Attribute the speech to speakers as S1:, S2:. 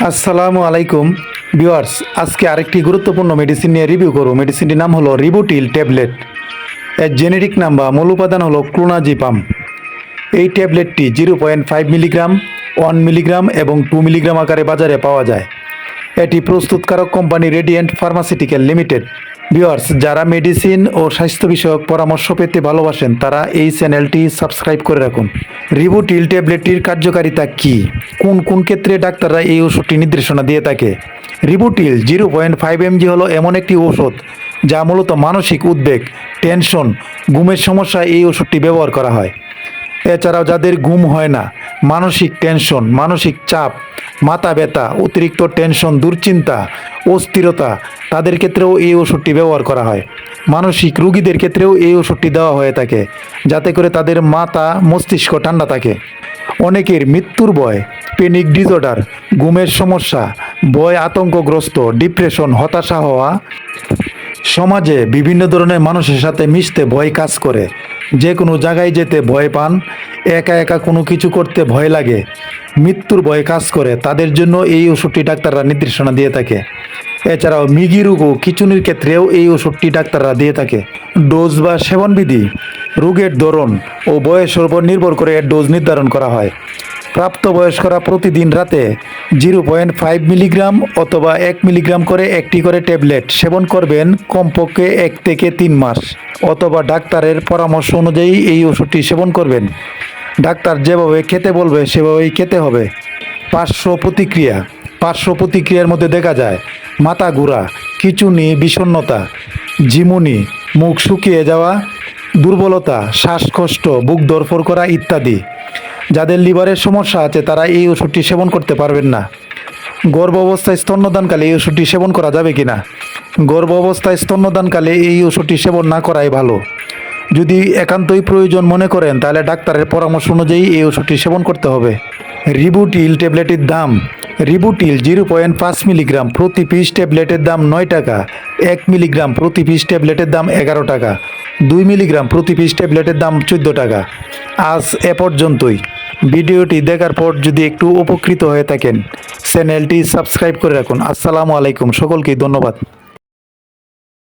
S1: আসসালামু আলাইকুম ভিউয়ার্স, আজকে আরেকটি গুরুত্বপূর্ণ মেডিসিন নিয়ে রিভিউ করব। মেডিসিনটির নাম হলো রিবুটিল ট্যাবলেট। এর জেনেরিক নাম বা মূল উপাদান হলো ক্লোনাজিপাম। এই ট্যাবলেটটি 0.5 মিলিগ্রাম, 1 মিলিগ্রাম এবং 2 মিলিগ্রাম আকারে বাজারে পাওয়া যায়। এটি প্রস্তুতকারক company radiant pharmaceutical limited. Viewers, যারা মেডিসিন ও স্বাস্থ্য বিষয়ক পরামর্শ পেতে ভালোবাসেন তারা এই চ্যানেলটি সাবস্ক্রাইব করে রাখুন। রিবুটিল ট্যাবলেটটির কার্যকারিতা কী, কোন কোন ক্ষেত্রে ডাক্তাররা এই ওষুধটি নির্দেশনা দিয়ে থাকে? রিবুটিল 0.5 mg হলো এমন একটি ওষুধ যা মূলত মানসিক উদ্বেগ, টেনশন, ঘুমের সমস্যায় এই ওষুধটি ব্যবহার করা হয়। এছাড়াও যাদের ঘুম হয় না, মানসিক টেনশন, মানসিক চাপ, মাথা ব্যথা, অতিরিক্ত টেনশন, দুশ্চিন্তা, অস্থিরতা, তাদের ক্ষেত্রেও এই ওষুধটি ব্যবহার করা হয়। মানসিক রোগীদের ক্ষেত্রেও এই ওষুধটি দেওয়া হয়ে থাকে যাতে করে তাদের মাথা মস্তিষ্ক ঠান্ডা থাকে। অনেকের মৃত্যুর ভয়, প্যানিক ডিসঅর্ডার, ঘুমের সমস্যা, ভয়, আতঙ্কগ্রস্ত, ডিপ্রেশন, হতাশা হওয়া, সমাজে বিভিন্ন ধরনের মানুষের সাথে মিশতে ভয় কাজ করে, যে কোনো জায়গায় যেতে ভয় পান, একা একা কোনো কিছু করতে ভয় লাগে, মৃত্যুর ভয় কাজ করে, তাদের জন্য এই ওষুধটি ডাক্তাররা নির্দেশনা দিয়ে থাকে। এছাড়াও মৃগী রোগ ও খিঁচুনির ক্ষেত্রেও এই ওষুধটি ডাক্তাররা দিয়ে থাকে। ডোজ বা সেবনবিধি, রোগের ধরন ও বয়সের উপর নির্ভর করে এর ডোজ নির্ধারণ করা হয়। প্রাপ্তবয়স্করা প্রতিদিন রাতে 0.5 মিলিগ্রাম অথবা 1 মিলিগ্রাম করে একটি করে ট্যাবলেট সেবন করবেন কমপক্ষে 1 থেকে 3 মাস, অথবা ডাক্তারের পরামর্শ অনুযায়ী এই ওষুধটি সেবন করবেন। ডাক্তার যেভাবে খেতে বলবে সেভাবেই খেতে হবে। পার্শ্ব প্রতিক্রিয়ার মধ্যে দেখা যায় মাথা ঘোরা, খিঁচুনি, বিষণ্ণতা, ঝিমুনি, মুখ শুকিয়ে যাওয়া, দুর্বলতা, শ্বাসকষ্ট, বুক ধড়ফড় করা ইত্যাদি। যাদের লিভারের সমস্যা আছে তারা এই ওষুধটি সেবন করতে পারবেন না। গর্ভ অবস্থায় স্তন্যদানকালে এই ওষুধটি সেবন করা যাবে কি না? গর্ভ অবস্থায় স্তন্যদানকালে এই ওষুধটি সেবন না করাই ভালো। যদি একান্তই প্রয়োজন মনে করেন তাহলে ডাক্তারের পরামর্শ অনুযায়ী এই ওষুধটি সেবন করতে হবে। রিবুটিল ট্যাবলেটের দাম: রিবুটিল 0.5 মিলিগ্রাম প্রতি পিস ট্যাবলেটের দাম 9 টাকা, 1 মিলিগ্রাম প্রতি পিস ট্যাবলেটের দাম 11 টাকা, 2 মিলিগ্রাম প্রতি পিস ট্যাবলেটের দাম 14 টাকা। আজ এ পর্যন্তই। ভিডিওটি দেখার পর যদি একটু উপকৃত হয়ে থাকেন চ্যানেলটি সাবস্ক্রাইব করে রাখুন। আসসালামু আলাইকুম, সকলকেই ধন্যবাদ।